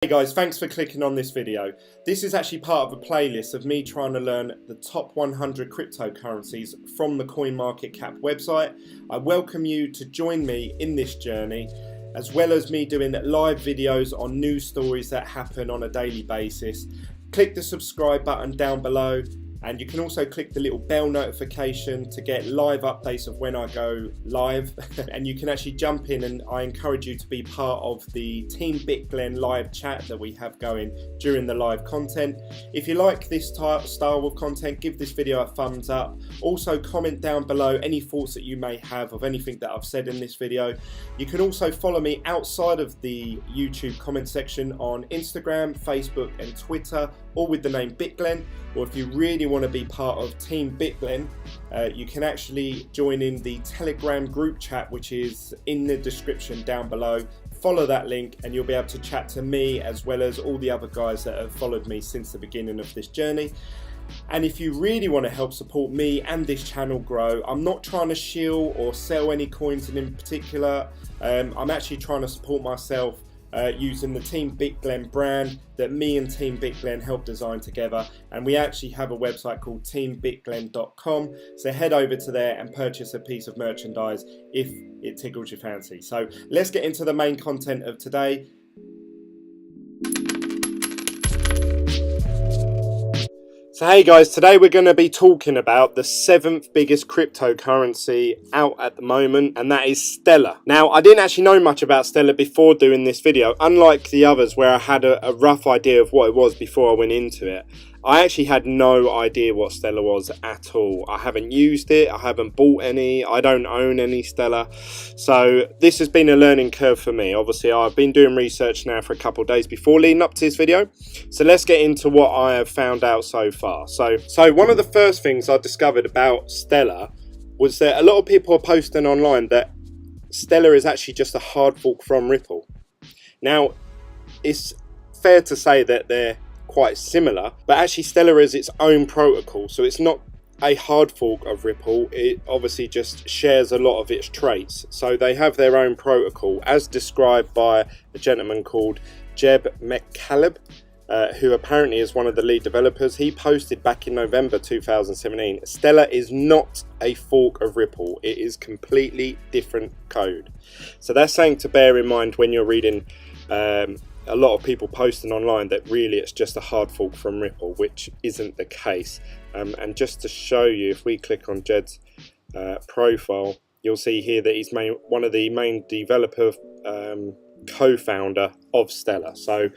Hey guys, thanks for clicking on this video. This is actually part of a playlist of me trying to learn the top 100 cryptocurrencies from the CoinMarketCap website. I welcome you to join me in this journey, as well as me doing live videos on news stories that happen on a daily basis. Click the subscribe button down below, and you can also click the little bell notification to get live updates of when I go live. And you can actually jump in, and I encourage you to be part of the Team Glen live chat that we have going during the live content. If you like this style of content, give this video a thumbs up. Also comment down below any thoughts that you may have of anything that I've said in this video. You can also follow me outside of the YouTube comment section on Instagram, Facebook and Twitter, all with the name Glen. Or if you really want to be part of Team Glen, you can actually join in the Telegram group chat, which is in the description down below. Follow that link and you'll be able to chat to me as well as all the other guys that have followed me since the beginning of this journey. And if you really want to help support me and this channel grow, I'm not trying to shill or sell any coins in particular. I'm actually trying to support myself using the Team Glen brand that me and Team Glen helped design together, and we actually have a website called teambitglen.com, so head over to there and purchase a piece of merchandise if it tickles your fancy. So let's get into the main content of today. So hey guys, today we're going to be talking about the 7th biggest cryptocurrency out at the moment, and that is Stellar. Now, I didn't actually know much about Stellar before doing this video, unlike the others where I had a rough idea of what it was before I went into it. I actually had no idea what Stellar was at all. I haven't used it, I haven't bought any, I don't own any Stellar. So this has been a learning curve for me. Obviously I've been doing research now for a couple of days before leading up to this video. So let's get into what I have found out so far. So one of the first things I discovered about Stellar was that a lot of people are posting online that Stellar is actually just a hard fork from Ripple. Now, it's fair to say that they're quite similar, but actually Stellar is its own protocol, so it's not a hard fork of Ripple. It obviously just shares a lot of its traits, so they have their own protocol as described by a gentleman called Jeb McCaleb, who apparently is one of the lead developers. He posted back in November 2017, Stellar is not a fork of Ripple, it is completely different code. So that's something to bear in mind when you're reading a lot of people posting online that really it's just a hard fork from Ripple, which isn't the case. And just to show you, if we click on Jed's profile, you'll see here that he's one of the main developer, co-founder of Stellar. So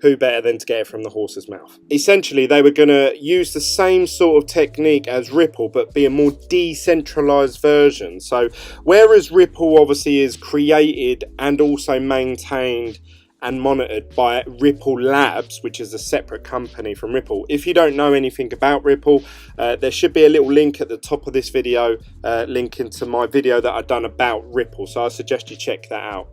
who better than to get it from the horse's mouth? Essentially, they were going to use the same sort of technique as Ripple, but be a more decentralized version. So whereas Ripple obviously is created and also maintained and monitored by Ripple Labs, which is a separate company from Ripple. If you don't know anything about Ripple, there should be a little link at the top of this video, linking to my video that I've done about Ripple, so I suggest you check that out.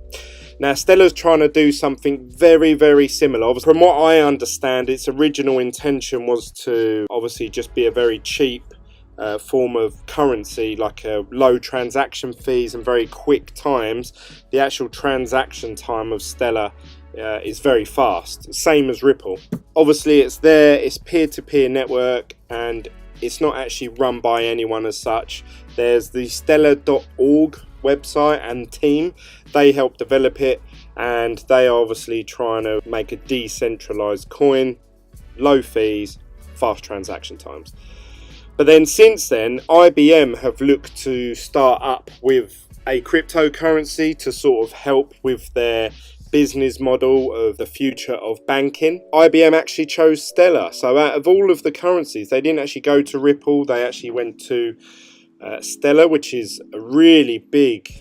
Now, Stellar's trying to do something very, very similar. Obviously, from what I understand, its original intention was to obviously just be a very cheap form of currency, like low transaction fees and very quick times. The actual transaction time of Stellar is very fast, same as Ripple. Obviously it's peer-to-peer network, and it's not actually run by anyone as such. There's the stellar.org website and team, they help develop it, and they are obviously trying to make a decentralized coin, low fees, fast transaction times. But then since then, IBM have looked to start up with a cryptocurrency to sort of help with their business model of the future of banking. IBM actually chose Stellar. So out of all of the currencies, they didn't actually go to Ripple, they actually went to Stellar, which is a really big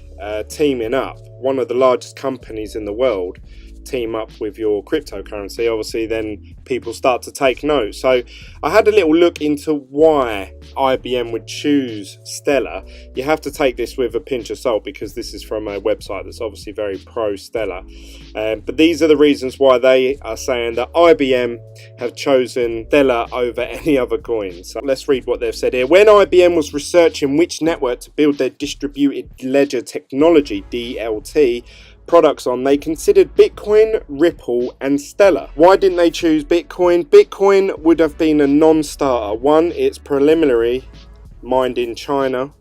teaming up. One of the largest companies in the world team up with your cryptocurrency, obviously then people start to take note. So I had a little look into why IBM would choose Stellar. You have to take this with a pinch of salt because this is from a website that's obviously very pro Stellar, but these are the reasons why they are saying that IBM have chosen Stellar over any other coin. So let's read what they've said here. When IBM was researching which network to build their distributed ledger technology, DLT, products on, they considered Bitcoin, Ripple and Stellar. Why didn't they choose Bitcoin? Bitcoin would have been a non-starter. One, it's preliminary, mined in China.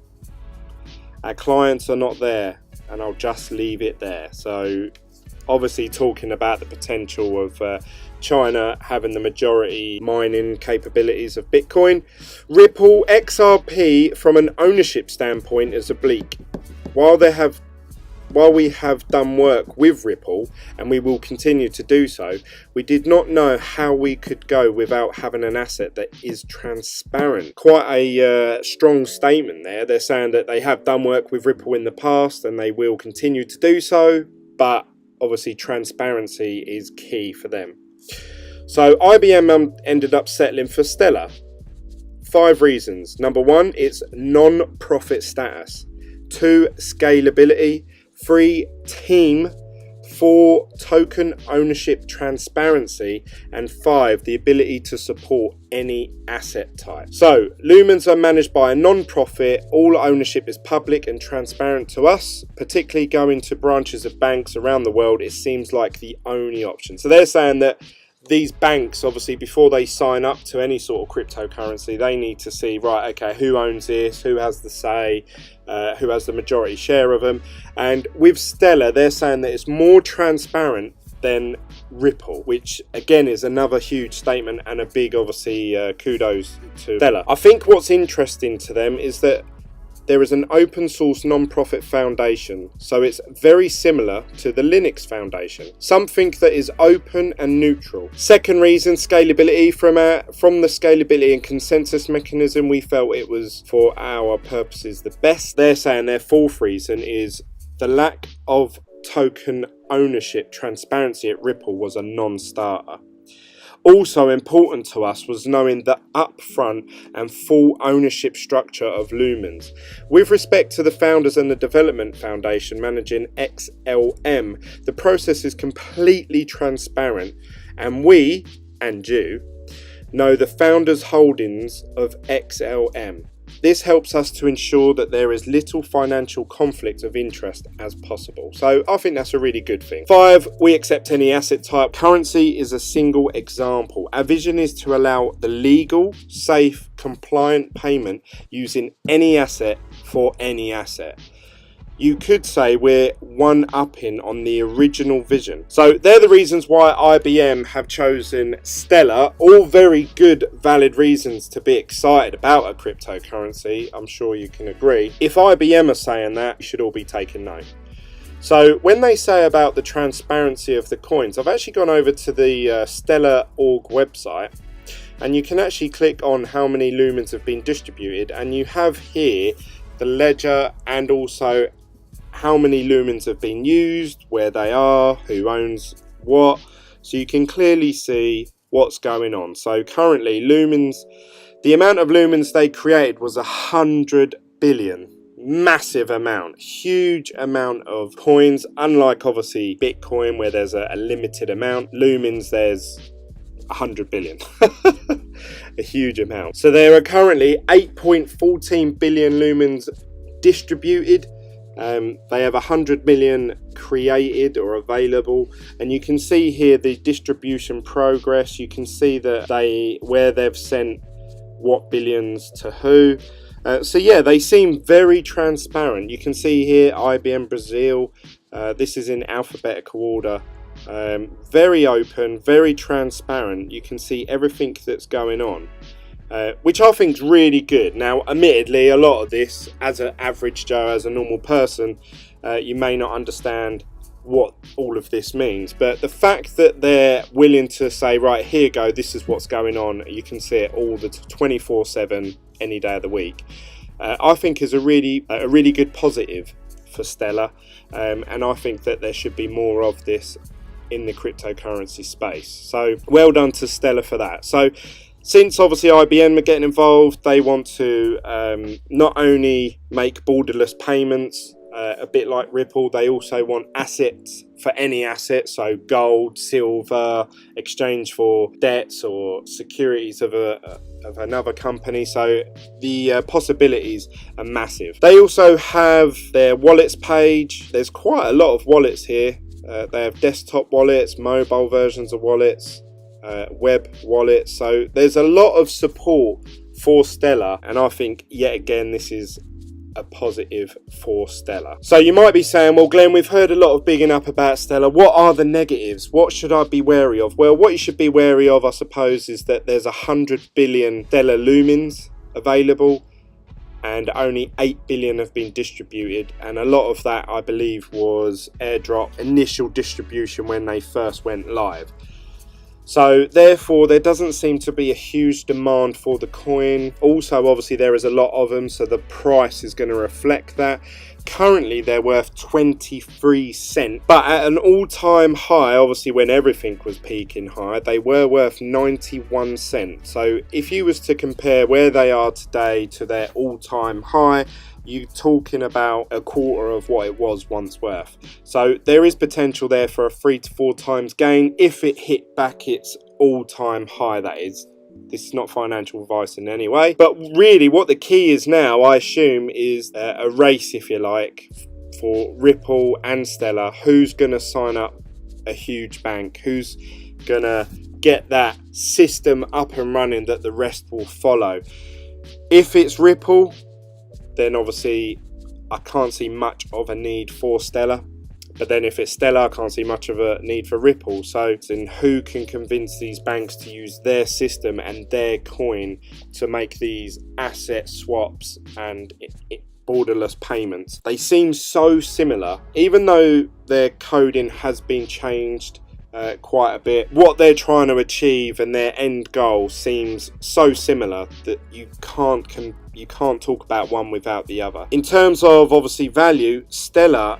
Our clients are not there, and I'll just leave it there. So obviously talking about the potential of China having the majority mining capabilities of Bitcoin. Ripple, XRP from an ownership standpoint is oblique. While we have done work with Ripple, and we will continue to do so, we did not know how we could go without having an asset that is transparent. Quite a strong statement there. They're saying that they have done work with Ripple in the past and they will continue to do so, but obviously transparency is key for them. So IBM ended up settling for Stellar. 5 reasons. Number 1, it's non-profit status. 2, scalability. 3, team. 4, token ownership transparency. And 5, the ability to support any asset type. So Lumens are managed by a non-profit. All ownership is public and transparent to us, particularly going to branches of banks around the world. It seems like the only option. So they're saying that these banks, obviously, before they sign up to any sort of cryptocurrency, they need to see, right, okay, who owns this, who has the say, who has the majority share of them. And with Stellar, they're saying that it's more transparent than Ripple, which again is another huge statement and a big, obviously, kudos to Stellar. I think what's interesting to them is that there is an open source non-profit foundation, so it's very similar to the Linux Foundation, something that is open and neutral. Second reason, scalability. From the scalability and consensus mechanism, we felt it was, for our purposes, the best. They're saying their 4th reason is the lack of token ownership transparency at Ripple was a non-starter. Also important to us was knowing the upfront and full ownership structure of Lumens. With respect to the founders and the development foundation managing XLM, the process is completely transparent, and we, and you, know the founders' holdings of XLM. This helps us to ensure that there is little financial conflict of interest as possible. So I think that's a really good thing. 5, we accept any asset type. Currency is a single example. Our vision is to allow the legal, safe, compliant payment using any asset for any asset. You could say we're one-upping on the original vision. So they're the reasons why IBM have chosen Stellar. All very good, valid reasons to be excited about a cryptocurrency. I'm sure you can agree. If IBM are saying that, you should all be taking note. So when they say about the transparency of the coins, I've actually gone over to the Stellar.org website, and you can actually click on how many lumens have been distributed, and you have here the ledger and also how many lumens have been used, where they are, who owns what, so you can clearly see what's going on. So currently lumens, the amount of lumens they created was 100 billion. Massive amount, huge amount of coins. Unlike obviously Bitcoin where there's a limited amount, lumens there's 100 billion. A huge amount. So there are currently 8.14 billion lumens distributed. They have 100 million created or available, and you can see here the distribution progress. You can see that where they've sent what billions to who. So yeah, they seem very transparent. You can see here IBM Brazil. This is in alphabetical order. Very open, very transparent. You can see everything that's going on. Which I think is really good. Now, admittedly, a lot of this, as an average Joe, as a normal person, you may not understand what all of this means. But the fact that they're willing to say, right, here you go, this is what's going on, you can see it all the 24/7, any day of the week, I think is a really good positive for Stellar. And I think that there should be more of this in the cryptocurrency space. So well done to Stellar for that. So since obviously IBM are getting involved, they want to not only make borderless payments a bit like Ripple. They also want assets for any asset, so gold, silver, exchange for debts or securities of another company. So the possibilities are massive. They also have their wallets page. There's quite a lot of wallets here. They have desktop wallets, mobile versions of wallets, web wallets. So there's a lot of support for Stellar, and I think yet again this is a positive for Stellar. So you might be saying, well Glenn, we've heard a lot of bigging up about Stellar. What are the negatives? What should I be wary of? Well, what you should be wary of, I suppose, is that there's 100 billion Stellar lumens available and only 8 billion have been distributed, and a lot of that I believe was airdrop initial distribution when they first went live. So therefore there doesn't seem to be a huge demand for the coin. Also obviously there is a lot of them, so the price is going to reflect that. Currently they're worth 23 cents, but at an all-time high, obviously when everything was peaking high, they were worth 91 cents. So if you was to compare where they are today to their all-time high, you're talking about a quarter of what it was once worth. So there is potential there for a 3 to 4 times gain if it hit back its all-time high, that is. This is not financial advice in any way, but really what the key is now, I assume, is a race, if you like, for Ripple and Stellar. Who's going to sign up a huge bank? Who's going to get that system up and running that the rest will follow? If it's Ripple, then obviously I can't see much of a need for Stellar. But then if it's Stellar, I can't see much of a need for Ripple. So then who can convince these banks to use their system and their coin to make these asset swaps and borderless payments? They seem so similar, even though their coding has been changed quite a bit. What they're trying to achieve and their end goal seems so similar that you can't talk about one without the other. In terms of obviously value, Stellar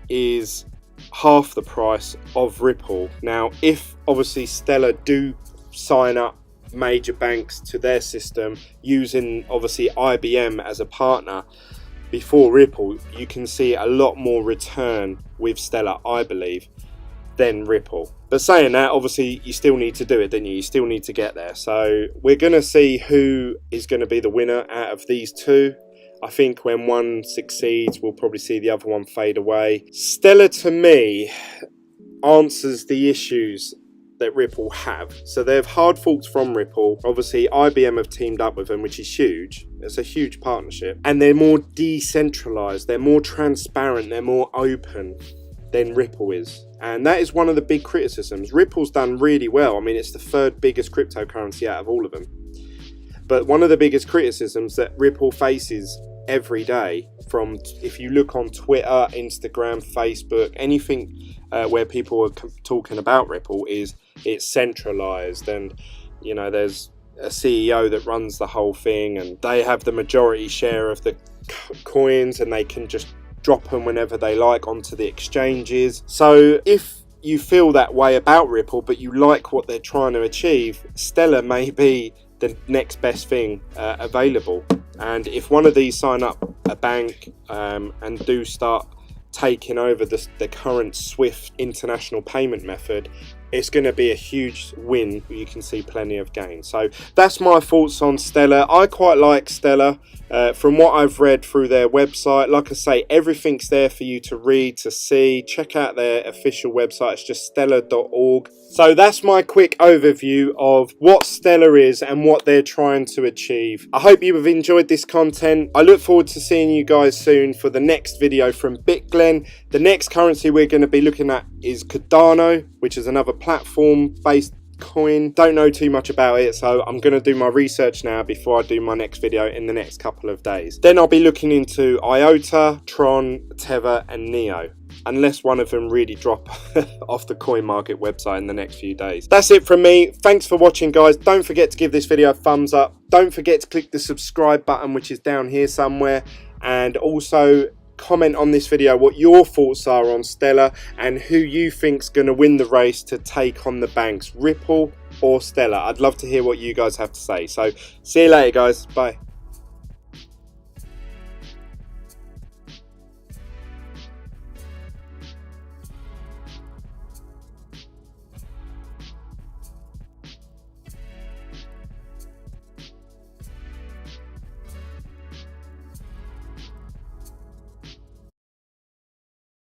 is half the price of Ripple. Now if obviously Stellar do sign up major banks to their system using obviously IBM as a partner before Ripple, you can see a lot more return with Stellar, I believe, than Ripple. But saying that, obviously you still need to do it, don't you? You still need to get there. So we're going to see who is going to be the winner out of these two. I think when one succeeds, we'll probably see the other one fade away. Stellar, to me, answers the issues that Ripple have. So they have hard forks from Ripple. Obviously, IBM have teamed up with them, which is huge. It's a huge partnership. And they're more decentralized. They're more transparent. They're more open than Ripple is. And that is one of the big criticisms. Ripple's done really well. I mean, it's the third biggest cryptocurrency out of all of them. But one of the biggest criticisms that Ripple faces every day, from if you look on Twitter, Instagram, Facebook, anything where people are talking about Ripple, is it's centralized, and you know there's a CEO that runs the whole thing and they have the majority share of the coins and they can just drop them whenever they like onto the exchanges. So if you feel that way about Ripple but you like what they're trying to achieve, Stellar may be the next best thing available. And if one of these sign up a bank and do start taking over the current SWIFT international payment method, it's going to be a huge win. You can see plenty of gain. So that's my thoughts on Stellar. I quite like Stellar. From what I've read through their website, like I say, everything's there for you to read, to see. Check out their official website. It's just stellar.org. So that's my quick overview of what Stellar is and what they're trying to achieve. I hope you have enjoyed this content. I look forward to seeing you guys soon for the next video from glen. The next currency we're going to be looking at is Cardano, which is another platform-based coin. Don't know too much about it, so I'm going to do my research now before I do my next video in the next couple of days. Then I'll be looking into IOTA, Tron, Tether and Neo, unless one of them really drop off the coin market website in the next few days. That's it from me. Thanks for watching, guys. Don't forget to give this video a thumbs up. Don't forget to click the subscribe button, which is down here somewhere, and also comment on this video what your thoughts are on Stellar and who you think's going to win the race to take on the banks, Ripple or Stellar. I'd love to hear what you guys have to say. So see you later, guys. Bye.